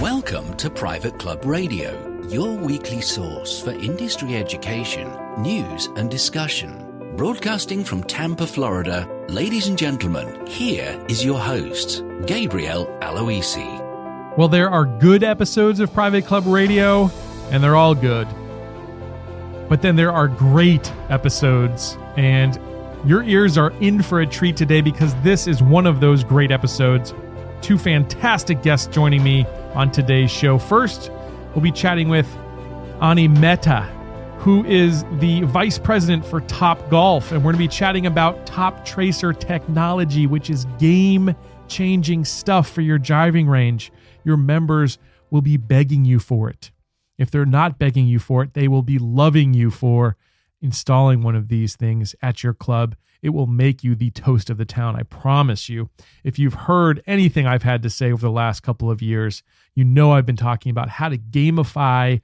Welcome to Private Club Radio, your weekly source for industry education, news and discussion. Broadcasting from Tampa, Florida, ladies and gentlemen, here is your host, Gabriel Aloisi. Well, there are good episodes of Private Club Radio, and they're all good. But then there are great episodes, and your ears are in for a treat today because this is one of those great episodes. Two fantastic guests joining me on today's show. First, we'll be chatting with Ani Mehta, who is the Vice President for Topgolf, and we're going to be chatting about Toptracer technology, which is game-changing stuff for your driving range. Your members will be begging you for it. If they're not begging you for it, they will be loving you for installing one of these things at your club. It will make you the toast of the town, I promise you. If you've heard anything I've had to say over the last couple of years, you know I've been talking about how to gamify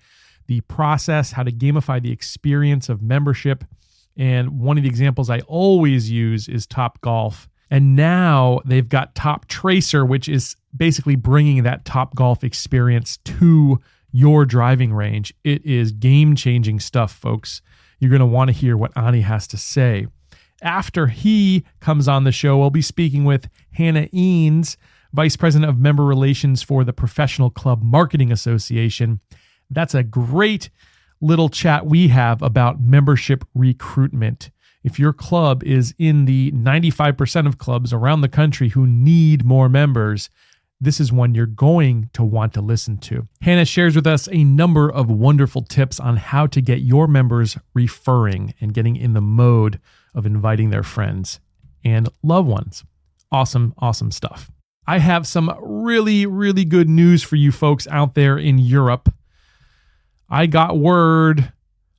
the process, how to gamify the experience of membership. And one of the examples I always use is Topgolf. And now they've got Toptracer, which is basically bringing that Topgolf experience to your driving range. It is game-changing stuff, folks. You're going to want to hear what Ani has to say. After he comes on the show, we'll be speaking with Hannah Eanes, Vice President of Member Relations for the Professional Club Marketing Association. That's a great little chat we have about membership recruitment. If your club is in the 95% of clubs around the country who need more members, this is one you're going to want to listen to. Hannah shares with us a number of wonderful tips on how to get your members referring and getting in the mode of inviting their friends and loved ones. Awesome, awesome stuff. I have some really, really good news for you folks out there in Europe. I got word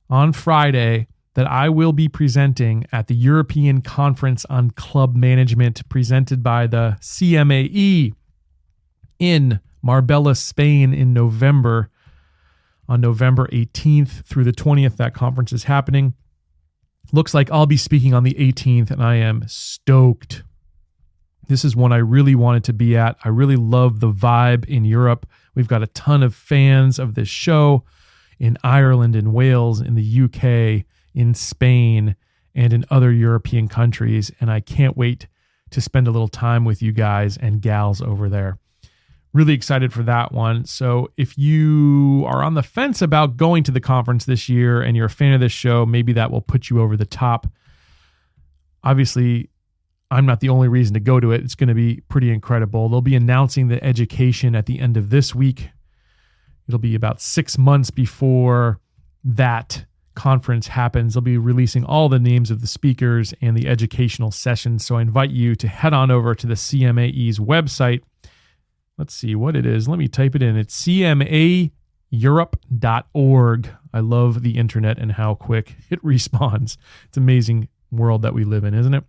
on Friday that I will be presenting at the European Conference on Club Management presented by the CMAE in Marbella, Spain in November. On November 18th through the 20th, that conference is happening. Looks like I'll be speaking on the 18th, and I am stoked. This is one I really wanted to be at. I really love the vibe in Europe. We've got a ton of fans of this show in Ireland, in Wales, in the UK, in Spain, and in other European countries, and I can't wait to spend a little time with you guys and gals over there. Really excited for that one. So if you are on the fence about going to the conference this year and you're a fan of this show, maybe that will put you over the top. Obviously, I'm not the only reason to go to it. It's going to be pretty incredible. They'll be announcing the education at the end of this week. It'll be about 6 months before that conference happens. They'll be releasing all the names of the speakers and the educational sessions. So I invite you to head on over to the CMAE's website. Let's see what it is. Let me type it in. It's cmaeurope.org. I love the internet and how quick it responds. It's an amazing world that we live in, isn't it?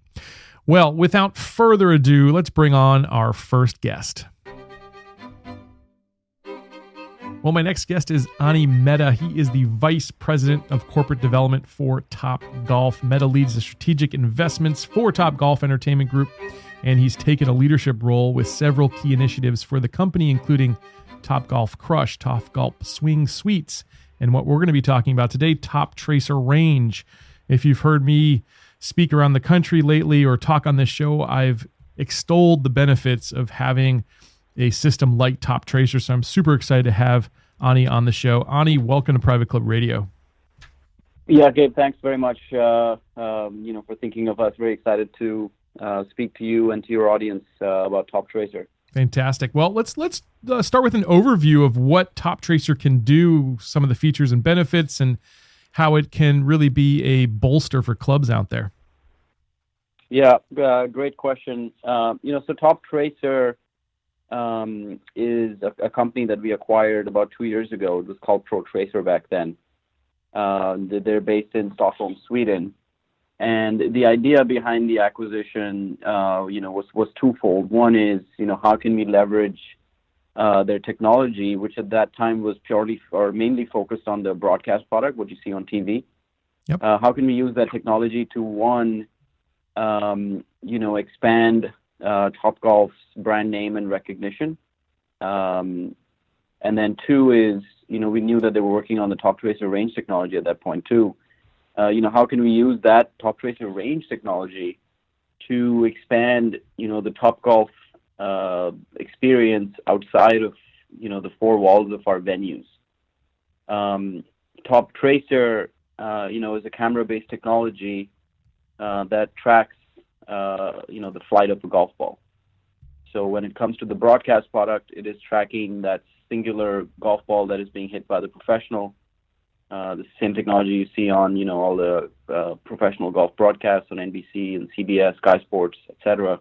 Well, without further ado, let's bring on our first guest. Well, my next guest is Ani Mehta. He is the Vice President of Corporate Development for Topgolf. Mehta leads the strategic investments for Topgolf Entertainment Group, and he's taken a leadership role with several key initiatives for the company, including Topgolf Crush, Topgolf Swing Suites, and what we're going to be talking about today, Toptracer Range. If you've heard me speak around the country lately or talk on this show, I've extolled the benefits of having a system like Toptracer, so I'm super excited to have Ani on the show. Ani, welcome to Private Club Radio. Yeah, Gabe, thanks very much for thinking of us. Very excited to speak to you and to your audience about Toptracer. Fantastic. Well, let's start with an overview of what Toptracer can do, some of the features and benefits, and how it can really be a bolster for clubs out there. Yeah, great question. So Toptracer is a company that we acquired about 2 years ago. It was called Toptracer back then. They're based in Stockholm, Sweden. And the idea behind the acquisition, was twofold. One is, how can we leverage their technology, which at that time was purely or mainly focused on the broadcast product, what you see on TV. Yep. How can we use that technology to, one, expand Topgolf's brand name and recognition, And then two is, we knew that they were working on the Toptracer range technology at that point too. How can we use that Toptracer range technology to expand, the Topgolf experience outside of, the four walls of our venues. Toptracer, is a camera-based technology that tracks, the flight of a golf ball. So when it comes to the broadcast product, it is tracking that singular golf ball that is being hit by the professional. The same technology you see on, all the professional golf broadcasts on NBC and CBS, Sky Sports, etc.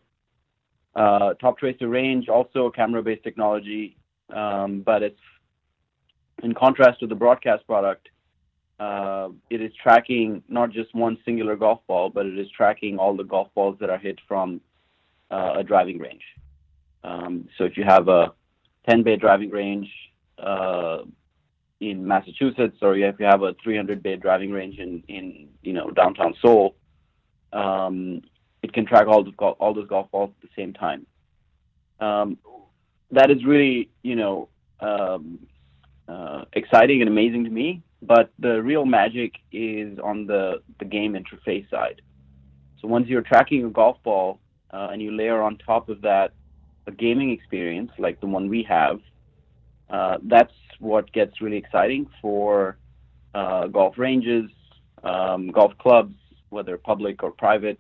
Toptracer range, also a camera-based technology, but it's in contrast to the broadcast product. It is tracking not just one singular golf ball, but it is tracking all the golf balls that are hit from a driving range. So if you have a 10-bay driving range in Massachusetts, or if you have a 300-bay driving range in downtown Seoul, it can track all those golf balls at the same time. That is really exciting and amazing to me. But the real magic is on the game interface side. So once you're tracking a golf ball and you layer on top of that a gaming experience like the one we have, that's what gets really exciting for golf ranges, golf clubs, whether public or private,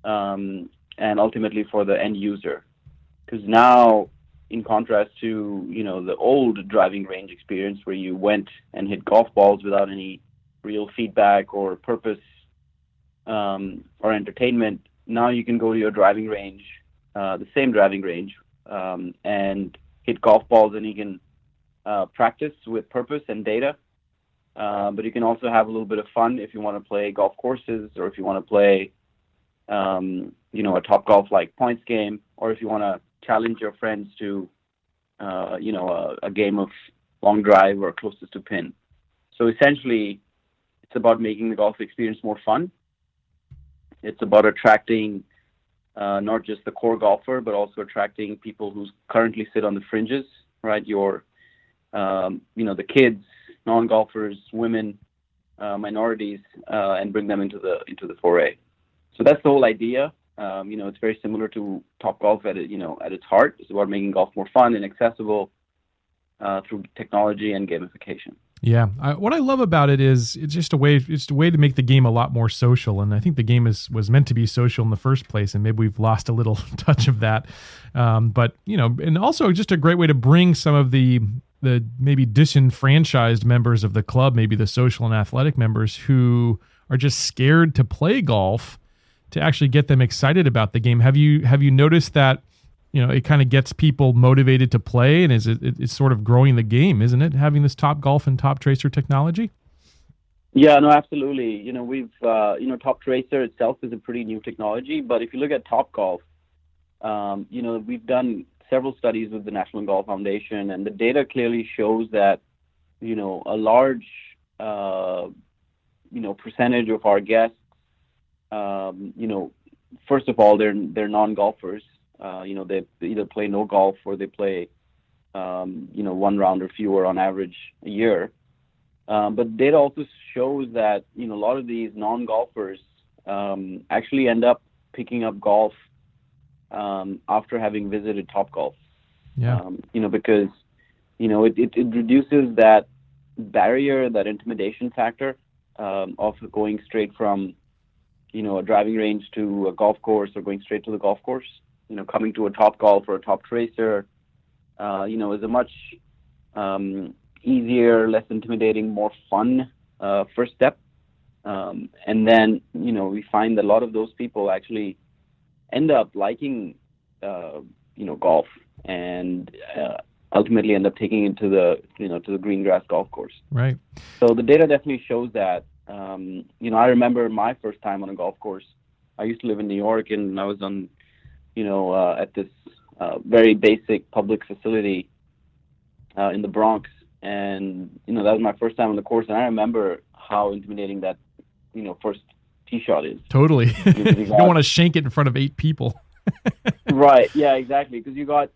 and ultimately for the end user. Because now, in contrast to the old driving range experience where you went and hit golf balls without any real feedback or purpose or entertainment, now you can go to your driving range, the same driving range, and hit golf balls, and you can practice with purpose and data. But you can also have a little bit of fun if you want to play golf courses, or if you want to play a Topgolf like points game, or if you want to challenge your friends to a game of long drive or closest to pin. So essentially, it's about making the golf experience more fun. It's about attracting not just the core golfer, but also attracting people who currently sit on the fringes, right? The kids, non-golfers, women, minorities, and bring them into the foray. So that's the whole idea. It's very similar to Topgolf at its heart. It's about making golf more fun and accessible through technology and gamification. Yeah, what I love about it is it's just a way to make the game a lot more social, and I think the game was meant to be social in the first place, and maybe we've lost a little touch of that. But and also just a great way to bring some of the maybe disenfranchised members of the club, maybe the social and athletic members who are just scared to play golf, to actually get them excited about the game. Have you noticed that it kind of gets people motivated to play, and it's sort of growing the game, isn't it, having this Topgolf and Toptracer technology? Yeah, no, absolutely. We've Toptracer itself is a pretty new technology, but if you look at Topgolf, we've done several studies with the National Golf Foundation, and the data clearly shows that a large percentage of our guests, first of all, they're non-golfers. They either play no golf or they play, one round or fewer on average a year. But data also shows that, a lot of these non-golfers actually end up picking up golf after having visited Topgolf. Yeah. Because, it reduces that barrier, that intimidation factor of going straight from, a driving range to a golf course, or going straight to the golf course. Coming to a Topgolf or a Toptracer, is a much easier, less intimidating, more fun first step. And then, we find that a lot of those people actually end up liking, golf, and ultimately end up taking it to the green grass golf course. Right. So the data definitely shows that. I remember my first time on a golf course. I used to live in New York, and I was on, at this very basic public facility in the Bronx, and that was my first time on the course, and I remember how intimidating that first tee shot is. Totally. You don't want to shank it in front of 8 people. Right. Yeah. Exactly. Because you got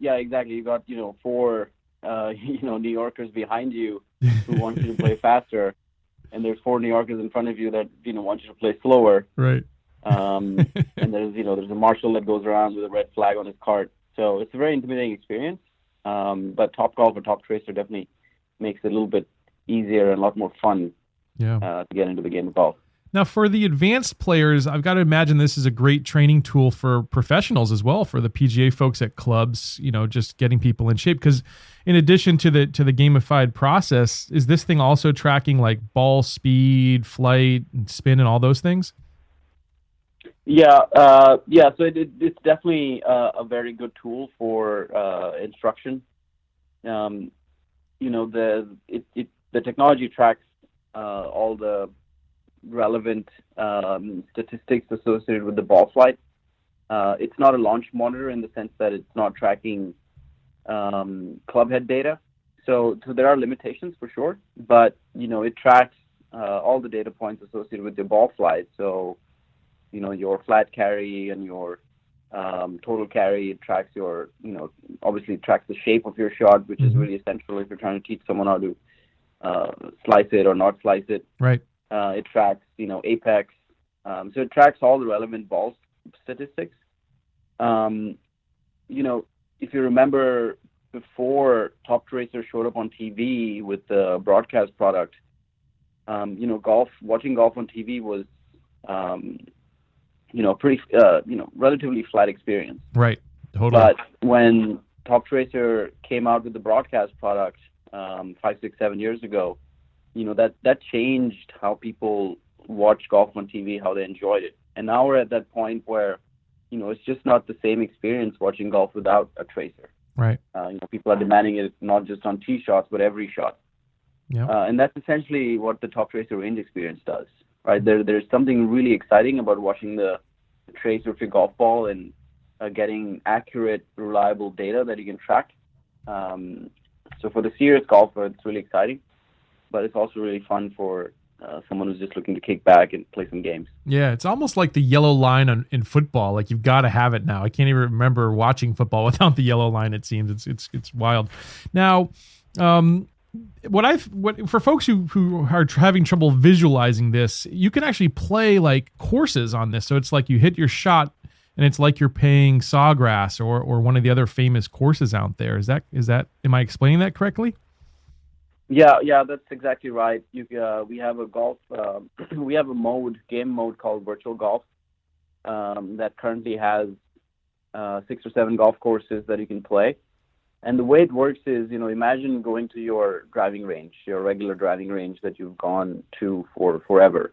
4 New Yorkers behind you who want you to play faster, and there's 4 New Yorkers in front of you that want you to play slower. Right. And there's a marshal that goes around with a red flag on his cart. So it's a very intimidating experience. But Topgolf or Toptracer definitely makes it a little bit easier and a lot more fun to get into the game of golf. Now, for the advanced players, I've got to imagine this is a great training tool for professionals as well, for the PGA folks at clubs, just getting people in shape. Because in addition to the gamified process, is this thing also tracking like ball speed, flight, and spin, and all those things? Yeah. So it's definitely a very good tool for instruction. The technology tracks all the relevant statistics associated with the ball flight. It's not a launch monitor in the sense that it's not tracking club head data. So there are limitations for sure, but it tracks all the data points associated with your ball flight. So your flat carry and your total carry. It tracks your obviously it tracks the shape of your shot, which is really essential if you're trying to teach someone how to slice it or not slice it. Right. It tracks, apex. So it tracks all the relevant ball statistics. If you remember before Toptracer showed up on TV with the broadcast product, watching golf on TV was, pretty, relatively flat experience. Right. Totally. But when Toptracer came out with the broadcast product 5, 6, 7 years ago, that changed how people watch golf on TV, how they enjoyed it. And now we're at that point where, it's just not the same experience watching golf without a tracer. Right. People are demanding it not just on tee shots, but every shot. Yeah. And that's essentially what the Toptracer range experience does. Right. There's something really exciting about watching the tracer of your golf ball and getting accurate, reliable data that you can track. So for the serious golfer, it's really exciting. But it's also really fun for someone who's just looking to kick back and play some games. Yeah, it's almost like the yellow line in football. Like you've got to have it now. I can't even remember watching football without the yellow line. It seems it's wild. Now, for folks who are having trouble visualizing this, you can actually play like courses on this. So it's like you hit your shot, and it's like you're playing Sawgrass or one of the other famous courses out there. Is that? Am I explaining that correctly? Yeah, that's exactly right. We have a golf, we have a game mode called Virtual Golf that currently has 6 or 7 golf courses that you can play. And the way it works is, imagine going to your driving range, your regular driving range that you've gone to for forever.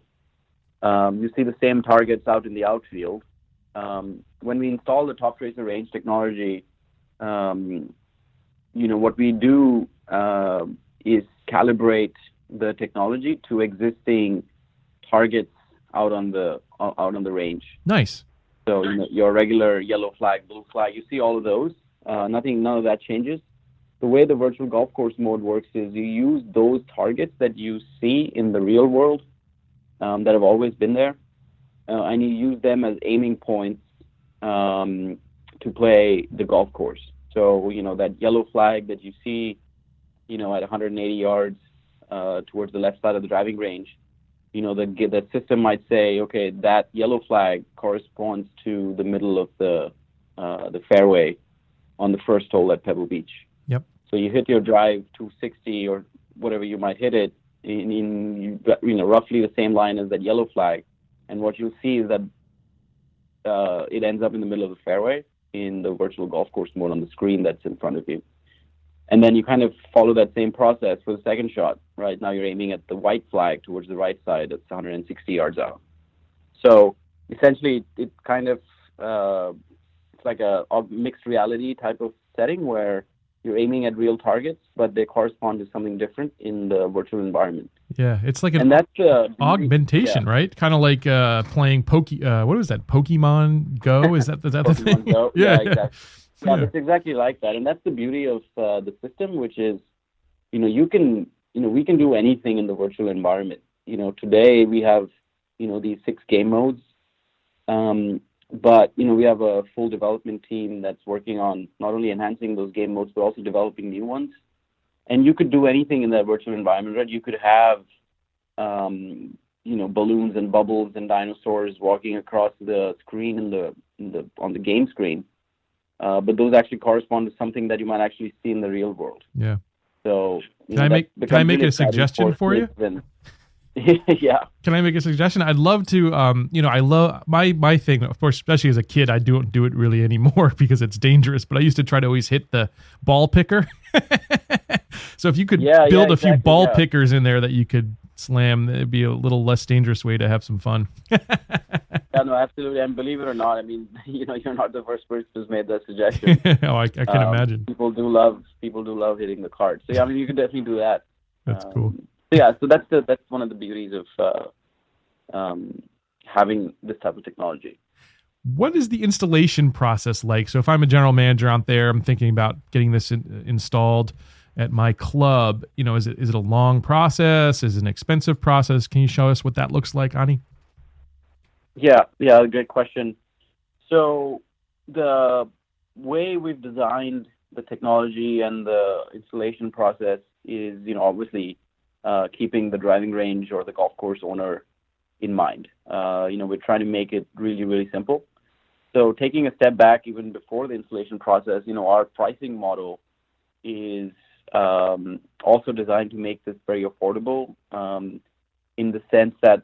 You see the same targets out in the outfield. When we install the Toptracer range technology, what we do is calibrate the technology to existing targets out on the range. Nice. So your regular yellow flag, blue flag, you see all of those. None of that changes. The way the virtual golf course mode works is you use those targets that you see in the real world that have always been there, and you use them as aiming points to play the golf course. So that yellow flag that you see at 180 yards towards the left side of the driving range, the system might say, okay, that yellow flag corresponds to the middle of the fairway on the first hole at Pebble Beach. Yep. So you hit your drive 260 or whatever you might hit it in roughly the same line as that yellow flag, and what you'll see is that it ends up in the middle of the fairway in the virtual golf course mode on the screen that's in front of you. And then you kind of follow that same process for the second shot. Right now you're aiming at the white flag towards the right side. That's 160 yards out. So essentially, it kind of it's like a mixed reality type of setting where you're aiming at real targets, but they correspond to something different in the virtual environment. Yeah, it's like an augmentation, right? Kind of like playing what was that? Pokemon Go? Is that the thing? Go? Yeah, exactly. Yeah, it's exactly like that, and that's the beauty of the system, which is, we can do anything in the virtual environment. Today we have, these 6 game modes, but we have a full development team that's working on not only enhancing those game modes but also developing new ones. And you could do anything in that virtual environment, right? You could have, balloons and bubbles and dinosaurs walking across the screen on the game screen. But those actually correspond to something that you might actually see in the real world. Yeah. So can I make a suggestion for you? Yeah. Can I make a suggestion? I'd love to. I love my thing. Of course, especially as a kid, I don't do it really anymore because it's dangerous. But I used to try to always hit the ball picker. So if you could build a few ball pickers in there that you could slam, it'd be a little less dangerous way to have some fun. Yeah, no, absolutely. And believe it or not, I mean, you're not the first person who's made that suggestion. Oh, I can imagine. People do love hitting the card. So yeah, I mean, you can definitely do that. That's cool. So yeah, so that's one of the beauties of having this type of technology. What is the installation process like? So if I'm a general manager out there, I'm thinking about getting this installed at my club. Is it a long process? Is it an expensive process? Can you show us what that looks like, Ani? Yeah, great question. So the way we've designed the technology and the installation process is, obviously keeping the driving range or the golf course owner in mind. We're trying to make it really, really simple. So taking a step back even before the installation process, our pricing model is also designed to make this very affordable in the sense that,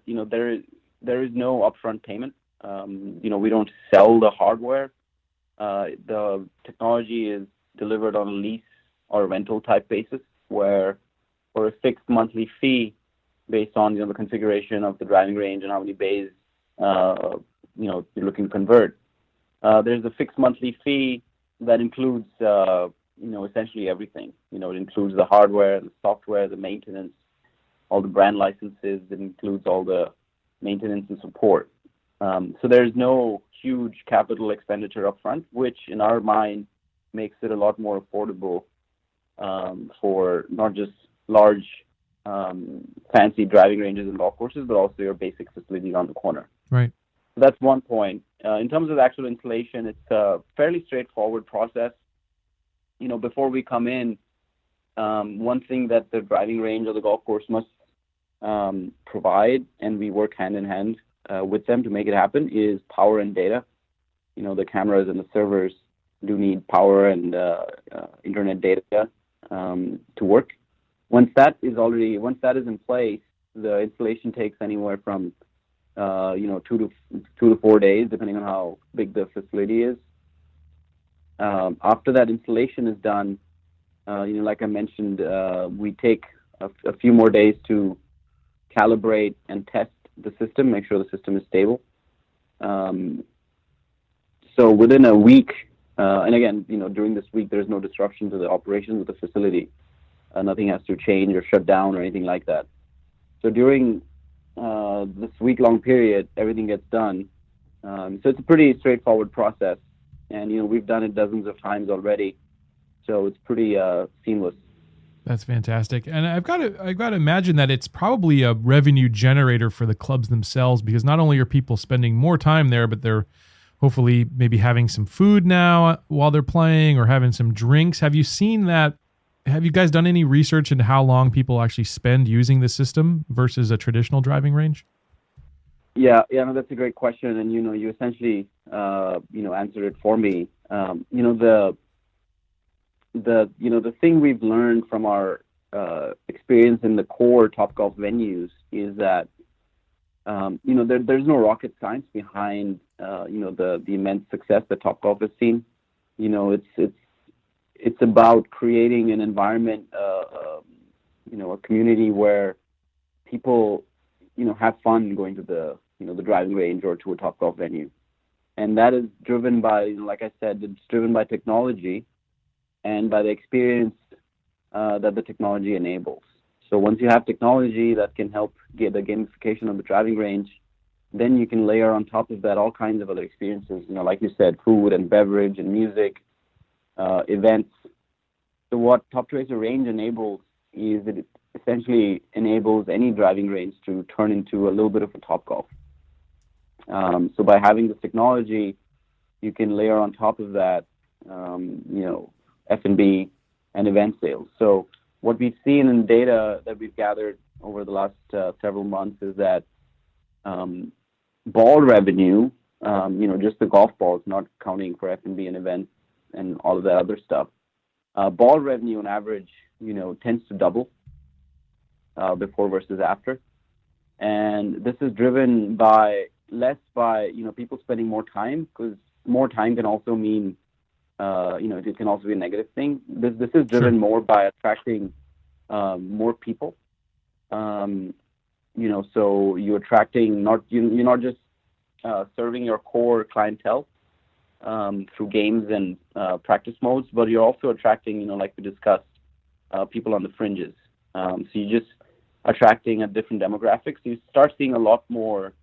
there is no upfront payment. We don't sell the hardware. The technology is delivered on a lease or a rental type basis, where for a fixed monthly fee based on the configuration of the driving range and how many bays you're looking to convert. There's a fixed monthly fee that includes essentially everything. It includes the hardware, the software, the maintenance, all the brand licenses. It includes all the maintenance and support. So there's no huge capital expenditure up front, which in our mind makes it a lot more affordable for not just large fancy driving ranges and golf courses, but also your basic facilities on the corner. Right. So that's one point. In terms of the actual installation, it's a fairly straightforward process. Before we come in, one thing that the driving range or the golf course must provide, and we work hand in hand with them to make it happen, is power and data. The cameras and the servers do need power and internet data to work. Once that is in place, the installation takes anywhere from 2 to 4 days, depending on how big the facility is. After that installation is done, like I mentioned, we take a few more days to calibrate and test the system, make sure the system is stable. So within a week, and again, during this week, there's no disruption to the operations of the facility. Nothing has to change or shut down or anything like that. So during this week-long period, everything gets done. So it's a pretty straightforward process, and we've done it dozens of times already. So it's pretty seamless. That's fantastic. And I've got to imagine that it's probably a revenue generator for the clubs themselves, because not only are people spending more time there, but they're hopefully maybe having some food now while they're playing or having some drinks. Have you seen that? Have you guys done any research into how long people actually spend using the system versus a traditional driving range? Yeah, no, that's a great question. And, you essentially, answered it for me. The thing we've learned from our experience in the core Topgolf venues is that, there's no rocket science behind, the immense success that Topgolf has seen. It's about creating an environment, a community where people, have fun going to the driving range or to a Topgolf venue. And that is driven by, like I said, it's driven by technology and by the experience that the technology enables. So once you have technology that can help get the gamification of the driving range, then you can layer on top of that all kinds of other experiences, like you said, food and beverage and music, events. So what Toptracer range enables is it essentially enables any driving range to turn into a little bit of a Topgolf. So by having this technology, you can layer on top of that, F&B and event sales. So what we've seen in data that we've gathered over the last several months is that ball revenue, just the golf balls, not counting for F&B and events and all of that other stuff, ball revenue on average, tends to double before versus after. And this is driven less by people spending more time, because more time can also mean, it can also be a negative thing. This is driven more by attracting more people. So you're attracting you're not just serving your core clientele through games and practice modes, but you're also attracting, like we discussed, people on the fringes. So you're just attracting a different demographic. So you start seeing a lot more,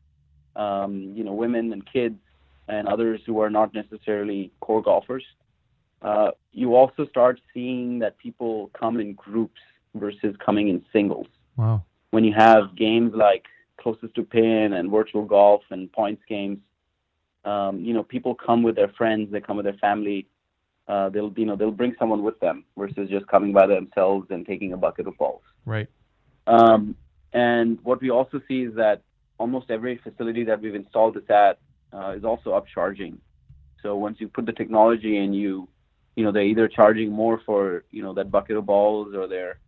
women and kids and others who are not necessarily core golfers. You also start seeing that people come in groups versus coming in singles. Wow. When you have games like Closest to Pin and virtual golf and points games, people come with their friends, they come with their family. They'll bring someone with them versus just coming by themselves and taking a bucket of balls. Right. And what we also see is that almost every facility that we've installed this at is also upcharging. So once you put the technology in, they're either charging more for, that bucket of balls, or they're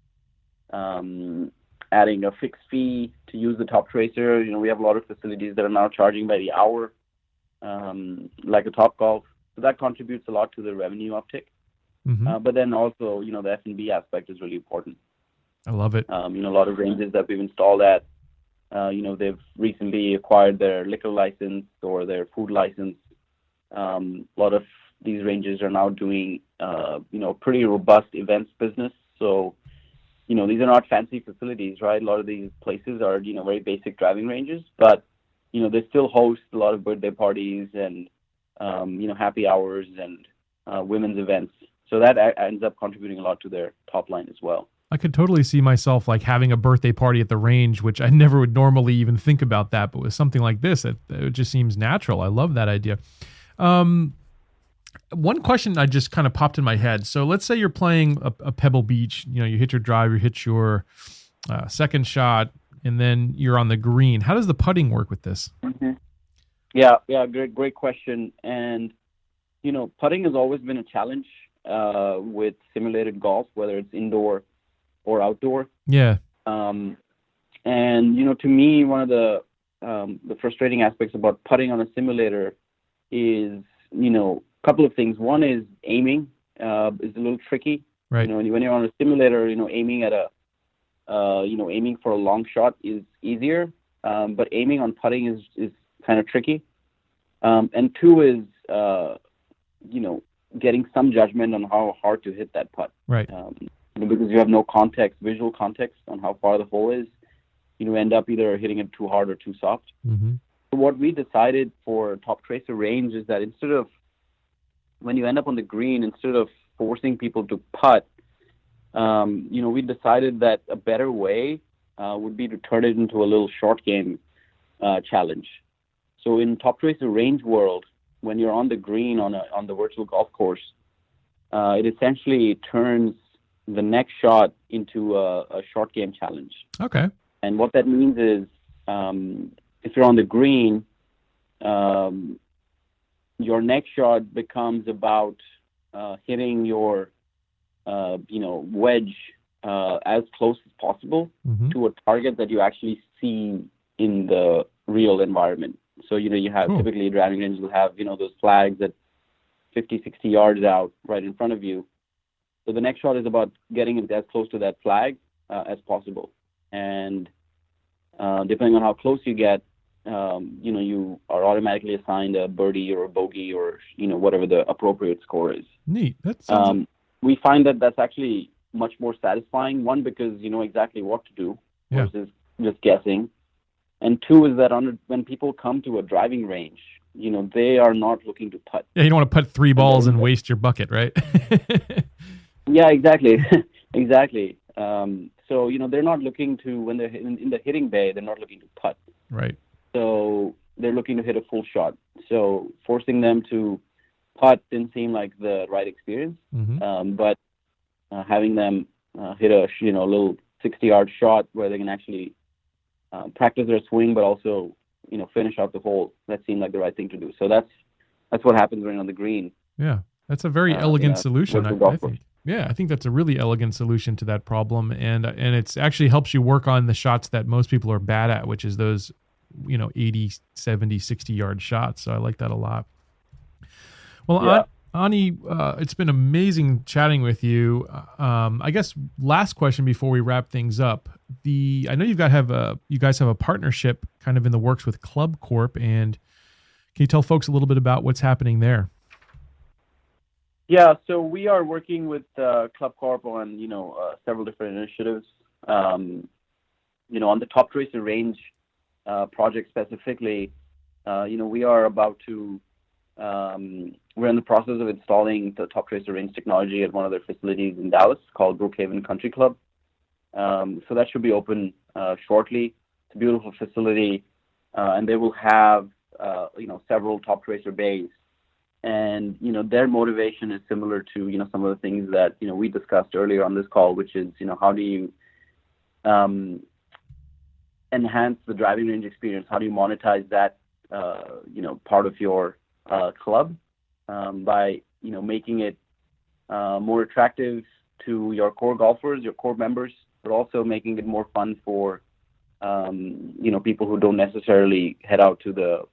adding a fixed fee to use the Toptracer. We have a lot of facilities that are now charging by the hour, like a Topgolf. So that contributes a lot to the revenue uptick. Mm-hmm. But then also, the F&B aspect is really important. I love it. A lot of ranges that we've installed at, they've recently acquired their liquor license or their food license. A lot of these ranges are now doing, pretty robust events business. So, these are not fancy facilities, right? A lot of these places are, very basic driving ranges, but, they still host a lot of birthday parties and, happy hours and women's events. So that ends up contributing a lot to their top line as well. I could totally see myself like having a birthday party at the range, which I never would normally even think about that. But with something like this, it just seems natural. I love that idea. One question I just kind of popped in my head. So let's say you're playing a Pebble Beach, you hit your drive, you hit your second shot, and then you're on the green. How does the putting work with this? Mm-hmm. Yeah, great question. And, putting has always been a challenge with simulated golf, whether it's indoor or outdoor. Yeah. And, to me, one of the frustrating aspects about putting on a simulator is, a couple of things. One is aiming is a little tricky. Right. When you're on a simulator, aiming at aiming for a long shot is easier, but aiming on putting is kind of tricky. And two is, getting some judgment on how hard to hit that putt. Right. Because you have no visual context on how far the hole is, end up either hitting it too hard or too soft. Mm-hmm. So what we decided for Toptracer range is that instead of, when you end up on the green, instead of forcing people to putt, we decided that a better way would be to turn it into a little short game challenge. So in Toptracer range world, when you're on the green on the virtual golf course, it essentially turns the next shot into a short game challenge. Okay. And what that means is, if you're on the green, your next shot becomes about hitting your, wedge as close as possible mm-hmm. to a target that you actually see in the real environment. So, you have typically a driving range will have, those flags at 50, 60 yards out right in front of you. So the next shot is about getting it as close to that flag as possible. And depending on how close you get, you are automatically assigned a birdie or a bogey or, whatever the appropriate score is. Neat. That sounds... We find that that's actually much more satisfying. One, because you know exactly what to do versus just guessing. And two is that when people come to a driving range, they are not looking to putt. Yeah, you don't want to put 3 balls and waste your bucket, right? Yeah, exactly. Exactly. So, they're not looking to, when they're in the hitting bay, they're not looking to putt. Right. So they're looking to hit a full shot. So forcing them to putt didn't seem like the right experience. Mm-hmm. But having them, hit a little 60-yard shot where they can actually practice their swing, but also finish out the hole. That seemed like the right thing to do. So that's what happens when you're on the green. Yeah, that's a very elegant solution. I think. Yeah, I think that's a really elegant solution to that problem, and it's actually helps you work on the shots that most people are bad at, which is those 80, 70, 60-yard shots. So I like that a lot. Well, yeah. Ani, it's been amazing chatting with you. I guess last question before we wrap things up. I know you guys have a partnership kind of in the works with Club Corp, and can you tell folks a little bit about what's happening there? Yeah, so we are working with Club Corp on several different initiatives. On the Toptracer range project specifically, we are about to. We're in the process of installing the Toptracer range technology at one of their facilities in Dallas called Brookhaven Country Club. So that should be open shortly. It's a beautiful facility, and they will have several Toptracer bays. And their motivation is similar to some of the things that we discussed earlier on this call, which is how do you enhance the driving range experience? How do you monetize that part of your club by making it more attractive to your core golfers, your core members, but also making it more fun for people who don't necessarily head out to the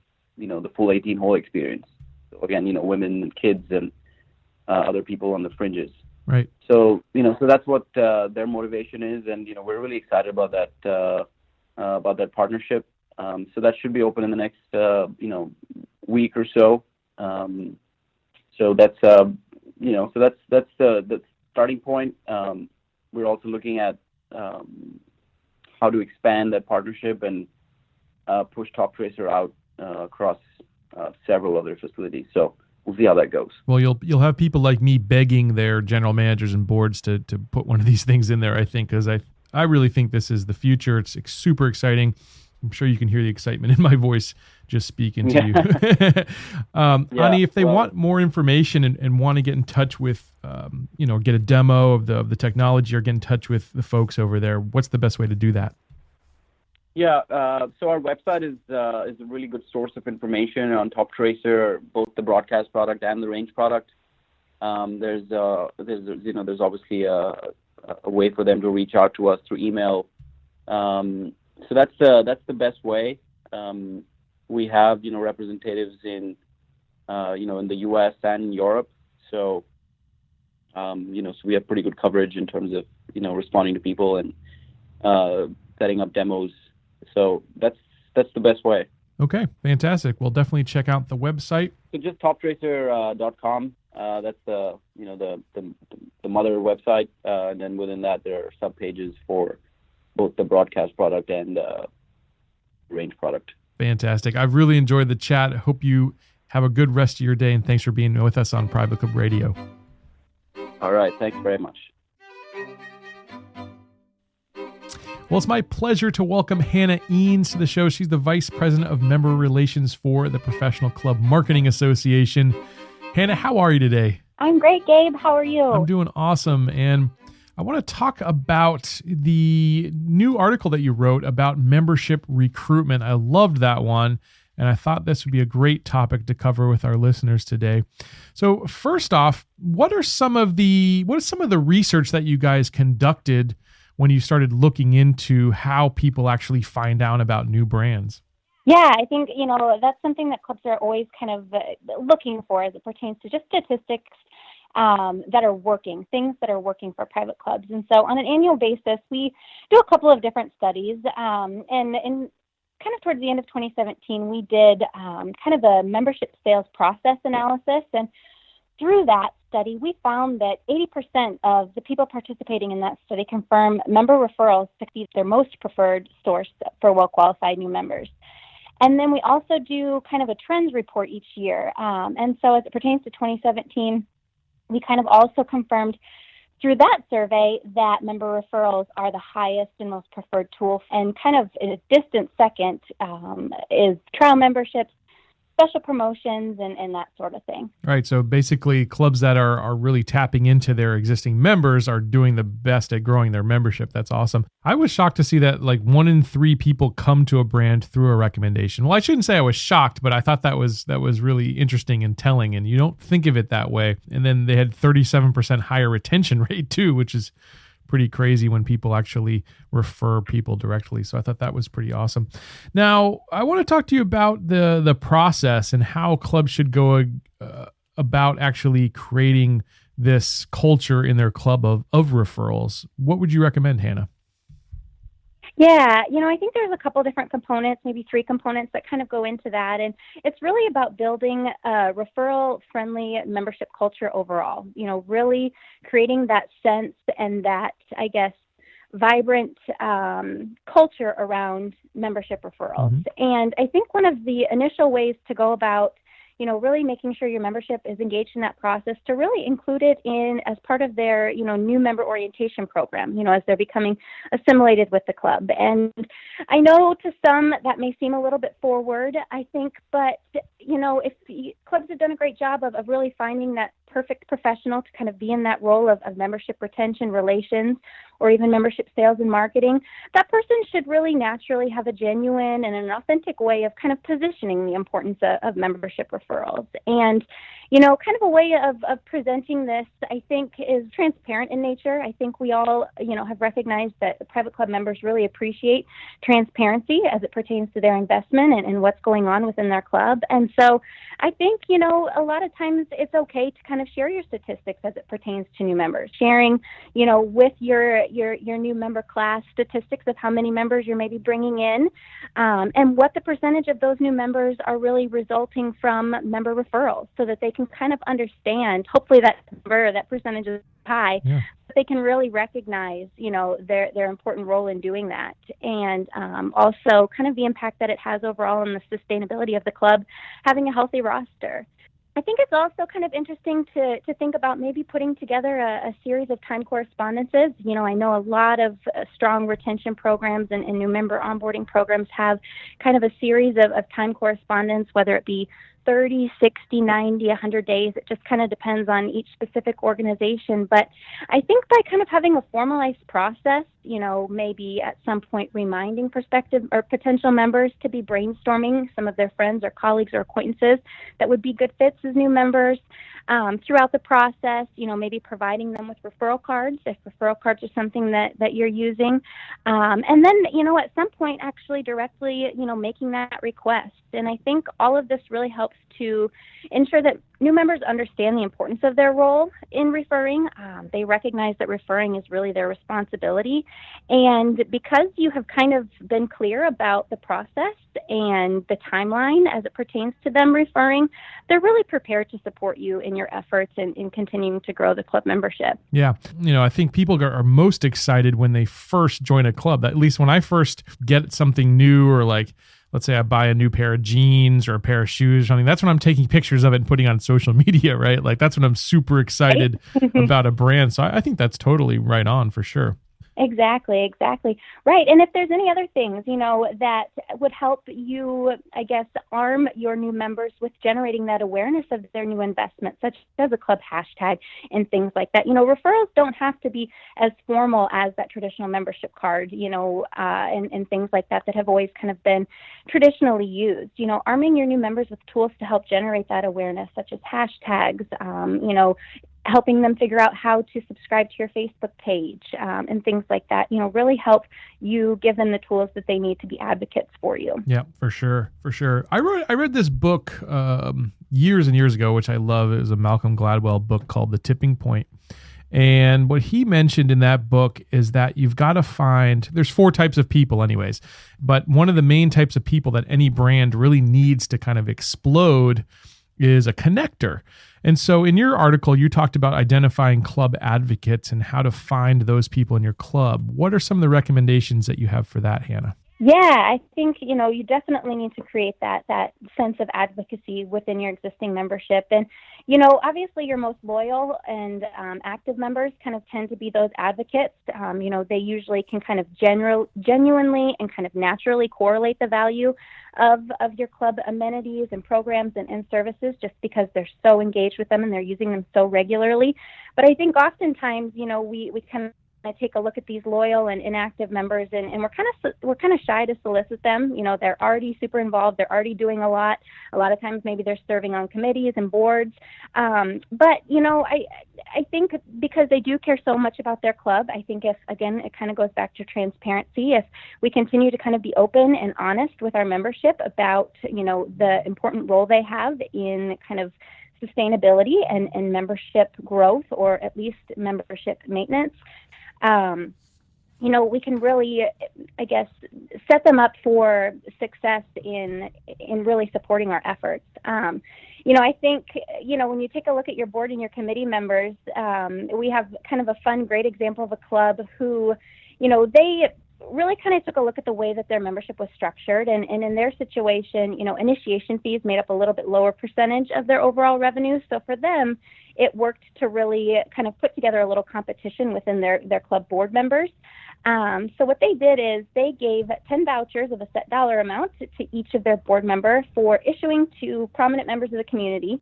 full 18-hole experience. So again, women and kids and other people on the fringes. Right. So so that's what their motivation is, and we're really excited about that partnership. So that should be open in the next week or so. So that's that's the starting point. We're also looking at how to expand that partnership and push Toptracer out across several other facilities. So we'll see how that goes. Well, you'll have people like me begging their general managers and boards to put one of these things in there, I think, because I really think this is the future. It's super exciting. I'm sure you can hear the excitement in my voice just speaking to you. Ani, if they want more information and want to get in touch with, get a demo of the technology or get in touch with the folks over there, what's the best way to do that? Yeah, so our website is a really good source of information on Toptracer, both the broadcast product and the range product. There's obviously a way for them to reach out to us through email. So that's the best way. We have representatives in in the U.S. and in Europe. So so we have pretty good coverage in terms of responding to people and setting up demos. So that's the best way. Okay, fantastic. We'll definitely check out the website. So just toptracer.com. That's the mother website, and then within that there are sub pages for both the broadcast product and range product. Fantastic. I've really enjoyed the chat. I hope you have a good rest of your day, and thanks for being with us on Private Club Radio. All right. Thanks very much. Well, it's my pleasure to welcome Hannah Eanes to the show. She's the Vice President of Member Relations for the Professional Club Marketing Association. Hannah, how are you today? I'm great, Gabe. How are you? I'm doing awesome. And I want to talk about the new article that you wrote about membership recruitment. I loved that one, and I thought this would be a great topic to cover with our listeners today. So first off, what is some of the research that you guys conducted when you started looking into how people actually find out about new brands? Yeah, I think, that's something that clubs are always kind of looking for as it pertains to just statistics that are working, things that are working for private clubs. And so on an annual basis, we do a couple of different studies. And in kind of towards the end of 2017, we did kind of a membership sales process analysis. And through that study, we found that 80% of the people participating in that study confirm member referrals to be their most preferred source for well-qualified new members. And then we also do kind of a trends report each year. And so as it pertains to 2017, we kind of also confirmed through that survey that member referrals are the highest and most preferred tool. And kind of in a distant second is trial memberships, special promotions and that sort of thing. Right. So basically clubs that are really tapping into their existing members are doing the best at growing their membership. That's awesome. I was shocked to see that like 1 in 3 people come to a brand through a recommendation. Well, I shouldn't say I was shocked, but I thought that was really interesting and telling, and you don't think of it that way. And then they had 37% higher retention rate too, which is pretty crazy when people actually refer people directly. So I thought that was pretty awesome. Now, I want to talk to you about the process and how clubs should go about actually creating this culture in their club of referrals. What would you recommend, Hannah? Yeah, I think there's a couple different components, maybe 3 components that kind of go into that. And it's really about building a referral-friendly membership culture overall, really creating that sense and that, I guess, vibrant culture around membership referrals. Mm-hmm. And I think one of the initial ways to go about really making sure your membership is engaged in that process, to really include it in as part of their, new member orientation program, as they're becoming assimilated with the club. And I know to some that may seem a little bit forward, I think, but, if clubs have done a great job of really finding that perfect professional to kind of be in that role of membership retention, relations, or even membership sales and marketing, that person should really naturally have a genuine and an authentic way of kind of positioning the importance of membership referrals. And, kind of a way of presenting this, I think, is transparent in nature. I think we all, have recognized that private club members really appreciate transparency as it pertains to their investment and what's going on within their club. And so I think, a lot of times it's okay to kind of share your statistics as it pertains to new members, sharing, with your new member class statistics of how many members you're maybe bringing in, and what the percentage of those new members are really resulting from member referrals, so that they can kind of understand, hopefully that percentage is high, yeah, but they can really recognize, their important role in doing that. And also kind of the impact that it has overall on the sustainability of the club, having a healthy roster. I think it's also kind of interesting to think about maybe putting together a series of time correspondences. I know a lot of strong retention programs and new member onboarding programs have kind of a series of time correspondence, whether it be 30, 60, 90, 100 days. It just kind of depends on each specific organization. But I think by kind of having a formalized process, maybe at some point reminding prospective or potential members to be brainstorming some of their friends or colleagues or acquaintances that would be good fits as new members. Throughout the process, maybe providing them with referral cards, if referral cards are something that you're using. And then, at some point actually directly, making that request. And I think all of this really helps to ensure that new members understand the importance of their role in referring. They recognize that referring is really their responsibility. And because you have kind of been clear about the process and the timeline as it pertains to them referring, they're really prepared to support you in your efforts in continuing to grow the club membership. Yeah. I think people are most excited when they first join a club. At least when I first get something new, or like, let's say I buy a new pair of jeans or a pair of shoes or something, that's when I'm taking pictures of it and putting on social media, right? Like that's when I'm super excited about a brand. So I think that's totally right on for sure. Exactly. Right. And if there's any other things, that would help you, I guess, arm your new members with generating that awareness of their new investment, such as a club hashtag and things like that. Referrals don't have to be as formal as that traditional membership card, and things like that have always kind of been traditionally used. Arming your new members with tools to help generate that awareness, such as hashtags, helping them figure out how to subscribe to your Facebook page, and things like that, really help you give them the tools that they need to be advocates for you. Yeah, for sure. I read this book years and years ago, which I love. It was a Malcolm Gladwell book called The Tipping Point. And what he mentioned in that book is that you've got to find, there's 4 types of people anyways, but one of the main types of people that any brand really needs to kind of explode is a connector. And so in your article, you talked about identifying club advocates and how to find those people in your club. What are some of the recommendations that you have for that, Hannah? Yeah, I think, you definitely need to create that sense of advocacy within your existing membership. And, obviously your most loyal and active members kind of tend to be those advocates. They usually can kind of genuinely and kind of naturally correlate the value of your club amenities and programs and services just because they're so engaged with them and they're using them so regularly. But I think oftentimes, we kind of take a look at these loyal and inactive members, and we're kind of shy to solicit them. They're already super involved. They're already doing a lot. A lot of times, maybe they're serving on committees and boards. But I think because they do care so much about their club, I think if, again, it kind of goes back to transparency. If we continue to kind of be open and honest with our membership about the important role they have in kind of sustainability and membership growth, or at least membership maintenance, we can really, I guess, set them up for success in really supporting our efforts. I think, when you take a look at your board and your committee members, we have kind of a fun, great example of a club who, they really kind of took a look at the way that their membership was structured. And in their situation, initiation fees made up a little bit lower percentage of their overall revenue. So for them, it worked to really kind of put together a little competition within their club board members. So what they did is they gave 10 vouchers of a set dollar amount to each of their board member for issuing to prominent members of the community.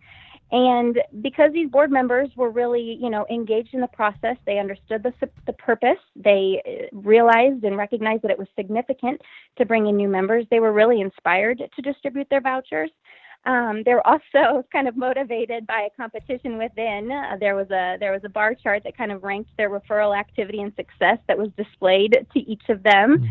And because these board members were really, engaged in the process, they understood the purpose. They realized and recognized that it was significant to bring in new members. They were really inspired to distribute their vouchers. They were also kind of motivated by a competition within. There was a bar chart that kind of ranked their referral activity and success that was displayed to each of them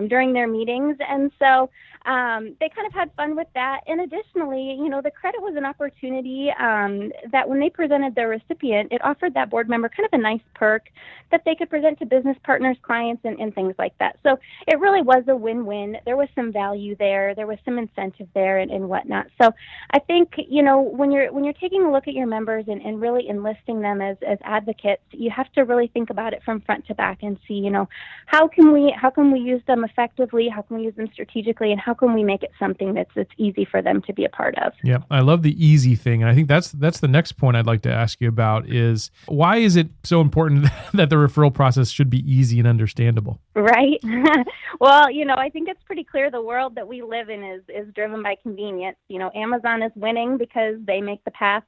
during their meetings. And so they kind of had fun with that. And additionally, the credit was an opportunity that when they presented their recipient, it offered that board member kind of a nice perk that they could present to business partners, clients, and things like that. So it really was a win-win. There was some value there. There was some incentive there and whatnot. So I think, when you're taking a look at your members and really enlisting them as advocates, you have to really think about it from front to back and see, how can we use them effectively? How can we use them strategically? And how can we make it something that's easy for them to be a part of? Yeah, I love the easy thing. And I think that's the next point I'd like to ask you about is why is it so important that the referral process should be easy and understandable? Right. Well, I think it's pretty clear the world that we live in is driven by convenience. Amazon is winning because they make the path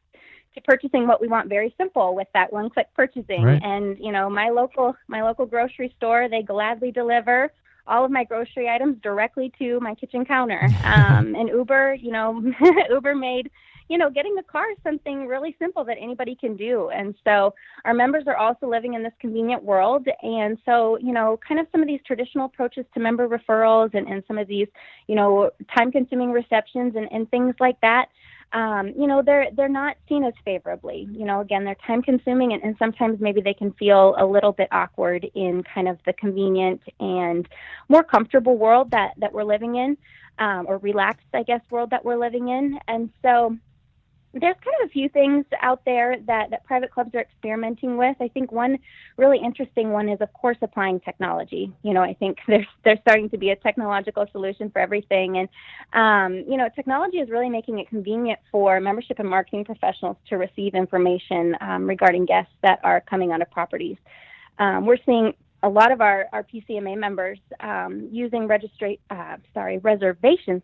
to purchasing what we want very simple with that one-click purchasing. Right. And, my local grocery store, they gladly deliver all of my grocery items directly to my kitchen counter. And Uber, Uber made, getting a car is something really simple that anybody can do. And so our members are also living in this convenient world. And so, kind of some of these traditional approaches to member referrals and some of these, time-consuming receptions and things like that, they're not seen as favorably. Again, they're time consuming and sometimes maybe they can feel a little bit awkward in kind of the convenient and more comfortable world that we're living in, or relaxed, I guess, world that we're living in. And so there's kind of a few things out there that private clubs are experimenting with. I think one really interesting one is, of course, applying technology. I think there's starting to be a technological solution for everything. And, technology is really making it convenient for membership and marketing professionals to receive information regarding guests that are coming onto properties. We're seeing a lot of our PCMA members using reservation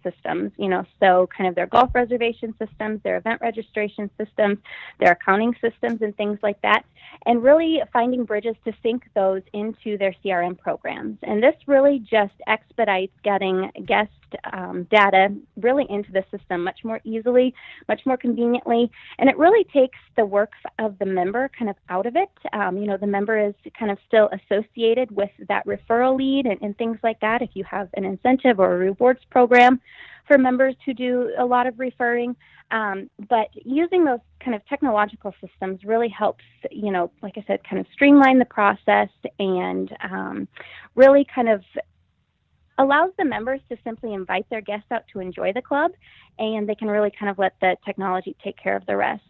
systems, so kind of their golf reservation systems, their event registration systems, their accounting systems and things like that, and really finding bridges to sync those into their CRM programs. And this really just expedites getting guest data really into the system much more easily, much more conveniently, and it really takes the work of the member kind of out of it. The member is kind of still associated with that referral lead and things like that. If you have an incentive or a rewards program for members who do a lot of referring, but using those kind of technological systems really helps, like I said, kind of streamline the process and really kind of allows the members to simply invite their guests out to enjoy the club, and they can really kind of let the technology take care of the rest.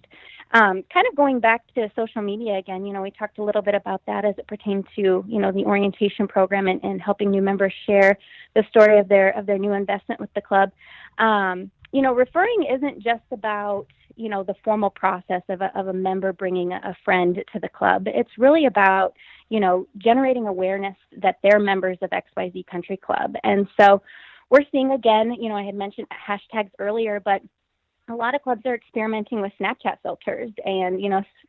Kind of going back to social media again, we talked a little bit about that as it pertained to, the orientation program and helping new members share the story of their new investment with the club. Referring isn't just about, the formal process of a member bringing a friend to the club. It's really about, generating awareness that they're members of XYZ Country Club. And so we're seeing again, I had mentioned hashtags earlier, but a lot of clubs are experimenting with Snapchat filters, and,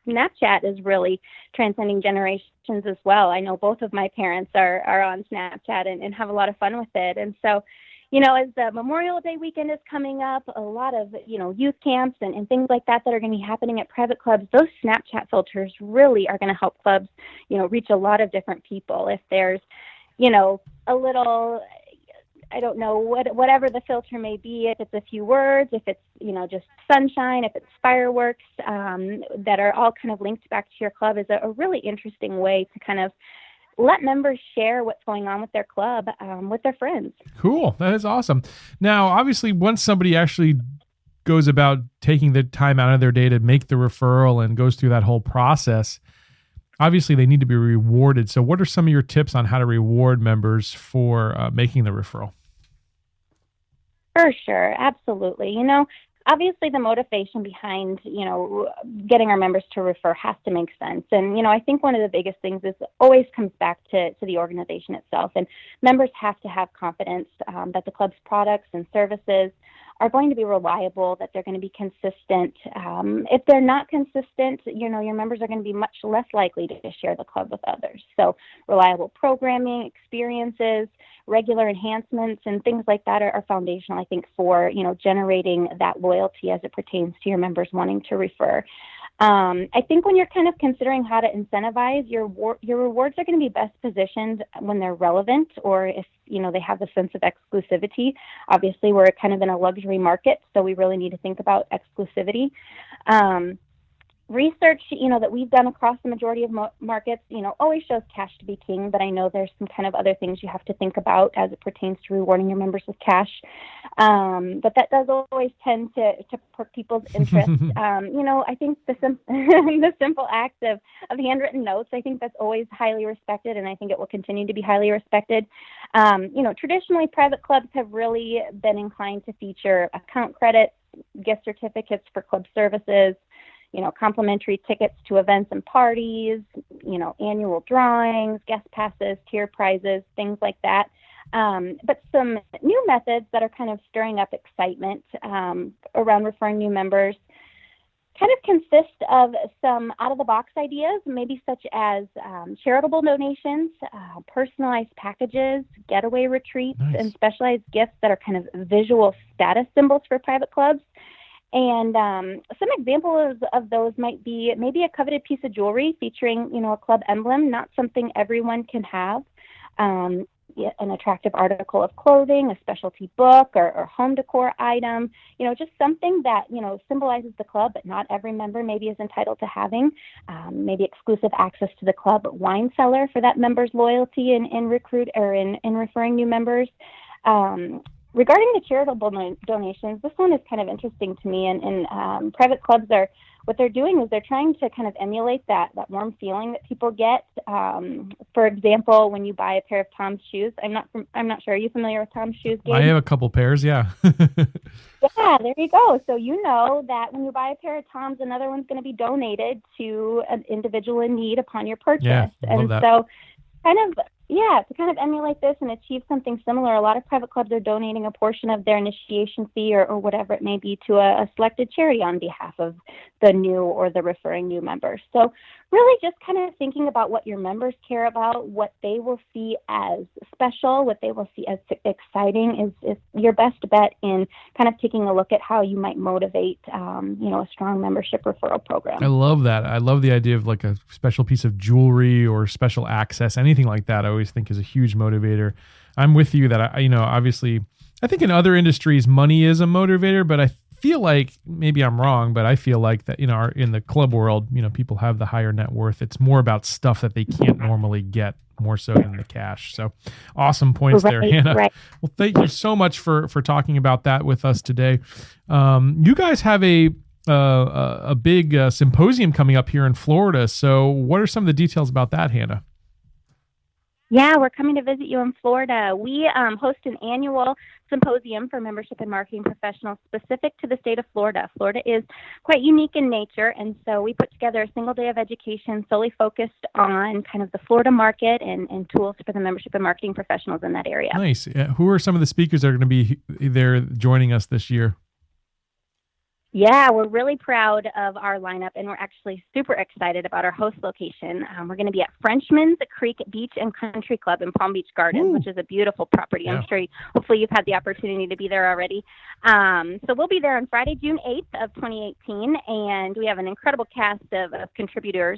Snapchat is really transcending generations as well. I know both of my parents are on Snapchat and have a lot of fun with it. And so, as the Memorial Day weekend is coming up, a lot of, youth camps and things like that are going to be happening at private clubs. Those Snapchat filters really are going to help clubs, reach a lot of different people. If there's, a little, I don't know, whatever the filter may be, if it's a few words, if it's, just sunshine, if it's fireworks, that are all kind of linked back to your club, is a really interesting way to kind of let members share what's going on with their club with their friends. Cool. That is awesome. Now, obviously, once somebody actually goes about taking the time out of their day to make the referral and goes through that whole process, obviously they need to be rewarded. So what are some of your tips on how to reward members for making the referral? For sure. Absolutely. Obviously the motivation behind, getting our members to refer has to make sense. And, I think one of the biggest things is always comes back to the organization itself. And members have to have confidence that the club's products and services are going to be reliable, that they're going to be consistent. If they're not consistent, your members are going to be much less likely to share the club with others. So reliable programming, experiences, regular enhancements, and things like that are foundational, I think, for, generating that loyalty as it pertains to your members wanting to refer. I think when you're kind of considering how to incentivize, your rewards are going to be best positioned when they're relevant, or if, they have a sense of exclusivity. Obviously, we're kind of in a luxury market, so we really need to think about exclusivity. Research, that we've done across the majority of markets, always shows cash to be king, but I know there's some kind of other things you have to think about as it pertains to rewarding your members with cash. But that does always tend to perk people's interest. I think the simple act of handwritten notes, I think that's always highly respected, and I think it will continue to be highly respected. Traditionally, private clubs have really been inclined to feature account credits, gift certificates for club services, complimentary tickets to events and parties, annual drawings, guest passes, tier prizes, things like that. But some new methods that are kind of stirring up excitement around referring new members kind of consist of some out-of-the-box ideas, maybe such as charitable donations, personalized packages, getaway retreats, Nice. and specialized gifts that are kind of visual status symbols for private clubs. And some examples of those might be maybe a coveted piece of jewelry featuring, a club emblem, not something everyone can have, an attractive article of clothing, a specialty book, or home decor item, just something that, symbolizes the club, but not every member maybe is entitled to having, maybe exclusive access to the club wine cellar for that member's loyalty in referring new members. Regarding the charitable donations, this one is kind of interesting to me, and private clubs what they're doing is they're trying to kind of emulate that warm feeling that people get. For example, when you buy a pair of Tom's shoes, I'm not sure. Are you familiar with Tom's shoes, Gabe? I have a couple pairs, yeah. Yeah, there you go. So you know that when you buy a pair of Tom's, another one's going to be donated to an individual in need upon your purchase. Yeah, love that. So to kind of emulate this and achieve something similar, a lot of private clubs are donating a portion of their initiation fee or whatever it may be to a selected charity on behalf of the new or the referring new members. So really just kind of thinking about what your members care about, what they will see as special, what they will see as exciting is your best bet in kind of taking a look at how you might motivate, a strong membership referral program. I love that. I love the idea of like a special piece of jewelry or special access, anything like that. I always think is a huge motivator. I'm with you that obviously I think in other industries, money is a motivator, but I feel like maybe I'm wrong, but I feel like that, in the club world, people have the higher net worth. It's more about stuff that they can't normally get more so than the cash. So awesome points there, Hannah. Right. Well, thank you so much for talking about that with us today. You guys have a a big symposium coming up here in Florida. So what are some of the details about that, Hannah? Yeah, we're coming to visit you in Florida. We host an annual symposium for membership and marketing professionals specific to the state of Florida. Florida is quite unique in nature, and so we put together a single day of education solely focused on kind of the Florida market and tools for the membership and marketing professionals in that area. Nice. Who are some of the speakers that are going to be there joining us this year? Yeah, we're really proud of our lineup, and we're actually super excited about our host location. We're going to be at Frenchman's Creek Beach and Country Club in Palm Beach Gardens, which is a beautiful property. Yeah. I'm sure, hopefully you've had the opportunity to be there already. So we'll be there on Friday, June 8th of 2018, and we have an incredible cast of contributors.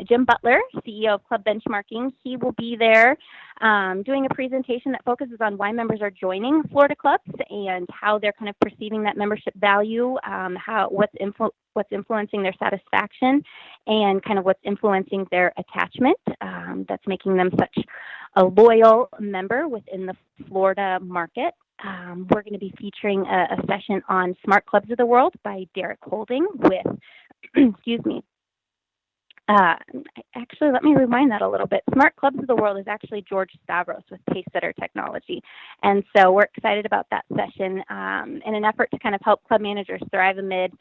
Jim Butler, CEO of Club Benchmarking, he will be there doing a presentation that focuses on why members are joining Florida clubs and how they're kind of perceiving that membership value, what's influencing their satisfaction, and kind of what's influencing their attachment that's making them such a loyal member within the Florida market. We're going to be featuring a session on Smart Clubs of the World by Derek Holding with, excuse me, actually, let me rewind that a little bit. Smart Clubs of the World is actually George Stavros with Pacesetter Technology. And so we're excited about that session in an effort to kind of help club managers thrive amid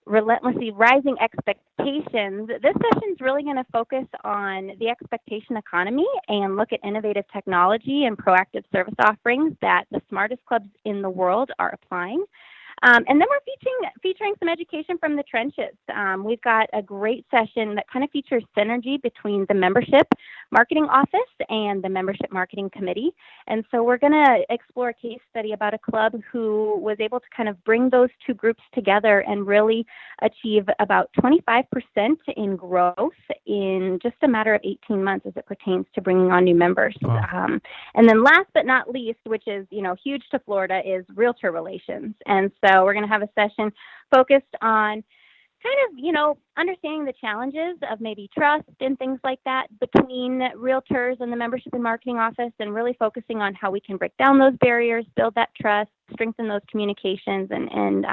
relentlessly rising expectations. This session is really going to focus on the expectation economy and look at innovative technology and proactive service offerings that the smartest clubs in the world are applying. And then we're featuring some education from the trenches. We've got a great session that kind of features synergy between the membership marketing office and the membership marketing committee. And so we're going to explore a case study about a club who was able to kind of bring those two groups together and really achieve about 25% in growth in just a matter of 18 months as it pertains to bringing on new members. Wow. And then last but not least, which is, huge to Florida, is realtor relations. And so we're going to have a session focused on kind of, understanding the challenges of maybe trust and things like that between realtors and the membership and marketing office, and really focusing on how we can break down those barriers, build that trust, strengthen those communications, and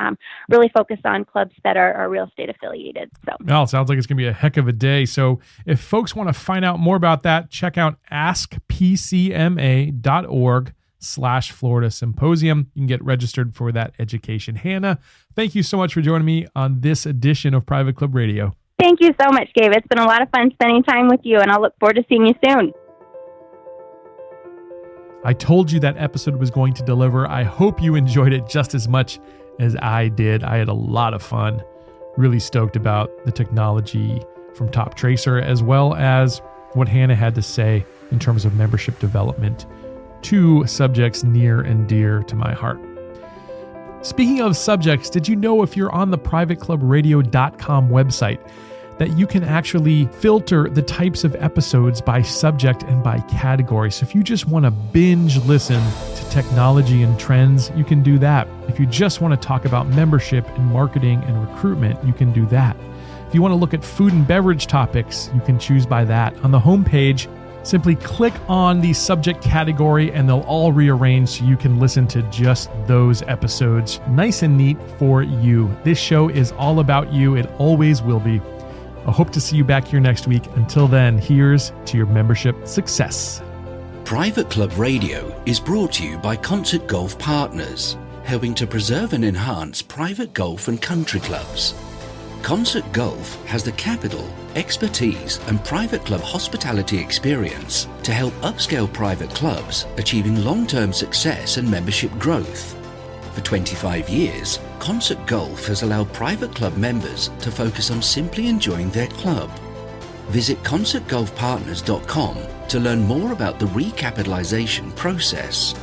really focus on clubs that are real estate affiliated. So, well, it sounds like it's going to be a heck of a day. So if folks want to find out more about that, check out askpcma.org/Florida Symposium. You can get registered for that education. Hannah, thank you so much for joining me on this edition of Private Club Radio. Thank you so much, Gabe. It's been a lot of fun spending time with you, and I'll look forward to seeing you soon. I told you that episode was going to deliver. I hope you enjoyed it just as much as I did. I had a lot of fun. Really stoked about the technology from Toptracer, as well as what Hannah had to say in terms of membership development. Two subjects near and dear to my heart. Speaking of subjects, did you know if you're on the privateclubradio.com website that you can actually filter the types of episodes by subject and by category? So if you just want to binge listen to technology and trends, you can do that. If you just want to talk about membership and marketing and recruitment, you can do that. If you want to look at food and beverage topics, you can choose by that. On the homepage, simply click on the subject category and they'll all rearrange so you can listen to just those episodes. Nice and neat for you. This show is all about you. It always will be. I hope to see you back here next week. Until then, here's to your membership success. Private Club Radio is brought to you by Concert Golf Partners, helping to preserve and enhance private golf and country clubs. Concert Golf has the capital, expertise, and private club hospitality experience to help upscale private clubs achieving long-term success and membership growth. For 25 years, Concert Golf has allowed private club members to focus on simply enjoying their club. Visit concertgolfpartners.com to learn more about the recapitalization process.